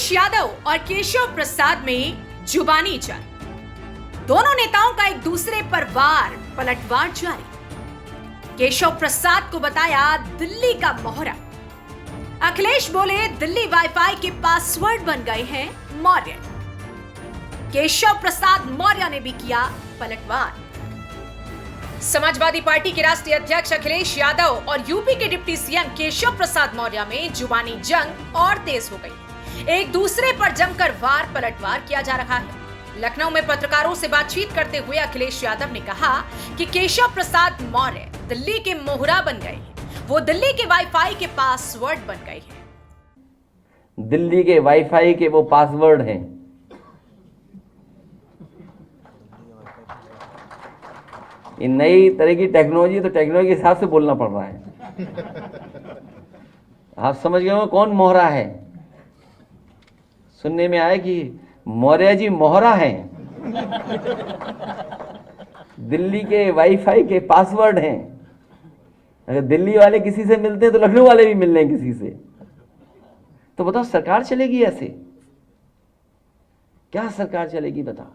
अखिलेश यादव और केशव प्रसाद में जुबानी जंग। दोनों नेताओं का एक दूसरे पर वार पलटवार जारी। केशव प्रसाद को बताया दिल्ली का मोहरा। अखिलेश बोले दिल्ली वाईफाई के पासवर्ड बन गए हैं मौर्य। केशव प्रसाद मौर्य ने भी किया पलटवार। समाजवादी पार्टी के राष्ट्रीय अध्यक्ष अखिलेश यादव और यूपी के डिप्टी सीएम केशव प्रसाद मौर्य में जुबानी जंग और तेज हो गई। एक दूसरे पर जमकर वार पलटवार किया जा रहा है। लखनऊ में पत्रकारों से बातचीत करते हुए अखिलेश यादव ने कहा कि केशव प्रसाद मौर्य दिल्ली के मोहरा बन गए हैं। वो दिल्ली के वाईफाई के पासवर्ड बन गए हैं। दिल्ली के वाईफाई के वो पासवर्ड हैं। ये नई तरह की टेक्नोलॉजी, तो टेक्नोलॉजी के हिसाब से बोलना पड़ रहा है। आप समझ गए हो कौन मोहरा है? सुनने में आया कि मौर्य जी मोहरा हैं। दिल्ली के वाईफाई के पासवर्ड हैं। अगर दिल्ली वाले किसी से मिलते हैं तो लखनऊ वाले भी मिल रहे हैं किसी से। तो बताओ सरकार चलेगी ऐसे? क्या सरकार चलेगी बताओ?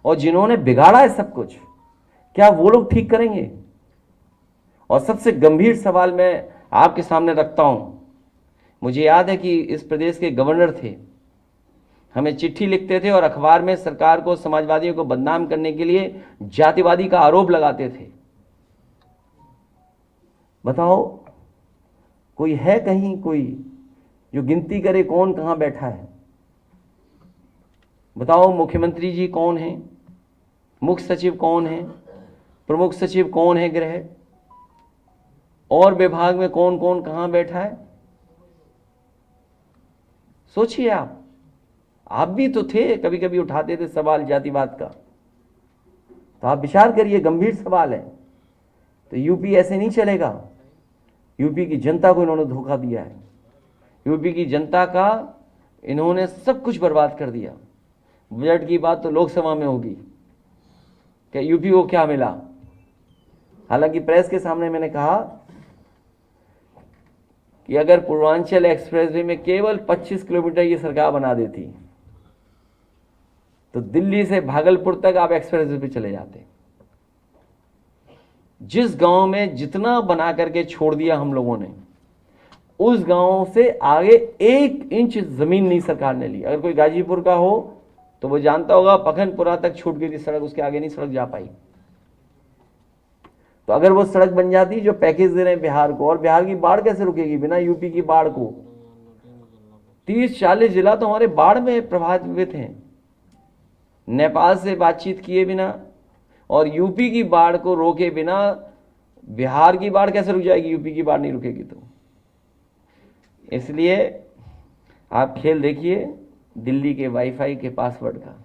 और जिन्होंने बिगाड़ा है सब कुछ, क्या वो लोग ठीक करेंगे? और सबसे गंभीर सवाल मैं आपके सामने रखता हूं। मुझे याद है कि इस प्रदेश के गवर्नर थे, हमें चिट्ठी लिखते थे और अखबार में सरकार को, समाजवादियों को बदनाम करने के लिए जातिवादी का आरोप लगाते थे। बताओ कोई है कहीं कोई जो गिनती करे कौन कहां बैठा है? बताओ मुख्यमंत्री जी कौन है, मुख्य सचिव कौन है, प्रमुख सचिव कौन है गृह, और विभाग में कौन कौन कहां बैठा है? सोचिए आप भी तो थे, कभी कभी उठाते थे सवाल जातिवाद का। तो आप विचार करिए, गंभीर सवाल है। तो यूपी ऐसे नहीं चलेगा। यूपी की जनता को इन्होंने धोखा दिया है। यूपी की जनता का इन्होंने सब कुछ बर्बाद कर दिया। बजट की बात तो लोकसभा में होगी कि यूपी को क्या मिला। हालांकि प्रेस के सामने मैंने कहा कि अगर पूर्वांचल एक्सप्रेसवे में केवल 25 किलोमीटर ये सरकार बना देती तो दिल्ली से भागलपुर तक आप एक्सप्रेसवे पे चले जाते। जिस गांव में जितना बना करके छोड़ दिया हम लोगों ने, उस गांव से आगे 1 इंच जमीन नहीं सरकार ने ली। अगर कोई गाजीपुर का हो तो वो जानता होगा पखनपुरा तक छूट गई थी सड़क, उसके आगे नहीं सड़क जा पाई। तो अगर वो सड़क बन जाती जो पैकेज दे रहे हैं बिहार को, और बिहार की बाढ़ कैसे रुकेगी बिना यूपी की बाढ़ को? 30-40 जिला तो हमारे बाढ़ में प्रभावित हैं। नेपाल से बातचीत किए बिना और यूपी की बाढ़ को रोके बिना बिहार की बाढ़ कैसे रुक जाएगी? यूपी की बाढ़ नहीं रुकेगी। तो इसलिए आप खेल देखिए दिल्ली के वाईफाई के पासवर्ड का।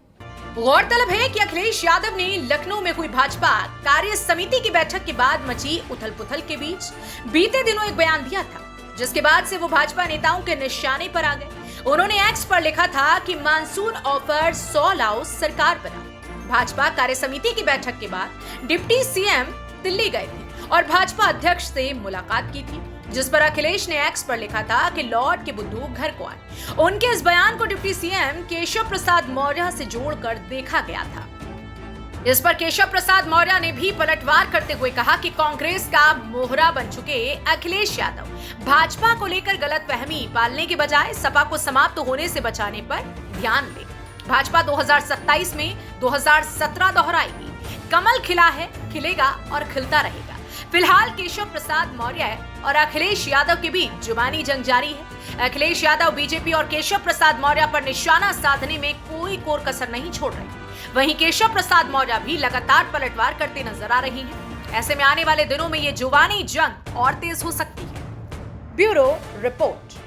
गौरतलब है कि अखिलेश यादव ने लखनऊ में हुई भाजपा कार्य समिति की बैठक के बाद मची उथल पुथल के बीच बीते दिनों एक बयान दिया था, जिसके बाद से वो भाजपा नेताओं के निशाने पर आ गए। उन्होंने एक्स पर लिखा था कि मानसून ऑफर 100 लाओ, सरकार बनाओ। भाजपा कार्य समिति की बैठक के बाद डिप्टी सीएम दिल्ली गए थे और भाजपा अध्यक्ष से मुलाकात की थी, जिस पर अखिलेश ने एक्स पर लिखा था कि लौट के बुद्धू घर को आए। उनके इस बयान को डिप्टी सीएम केशव प्रसाद मौर्य से जोड़कर देखा गया था। इस पर केशव प्रसाद मौर्य ने भी पलटवार करते हुए कहा कि कांग्रेस का मोहरा बन चुके अखिलेश यादव भाजपा को लेकर गलतफहमी पालने के बजाय सपा को समाप्त होने से बचाने पर ध्यान दें। भाजपा 2027 में 2017 दोहराएगी। कमल खिला है, खिलेगा और खिलता रहेगा। फिलहाल केशव प्रसाद मौर्य और अखिलेश यादव के बीच जुबानी जंग जारी है। अखिलेश यादव बीजेपी और केशव प्रसाद मौर्य पर निशाना साधने में कोई कोर कसर नहीं छोड़ रहे। वहीं केशव प्रसाद मौर्य भी लगातार पलटवार करते नजर आ रहे हैं। ऐसे में आने वाले दिनों में ये जुबानी जंग और तेज हो सकती है। Bureau report.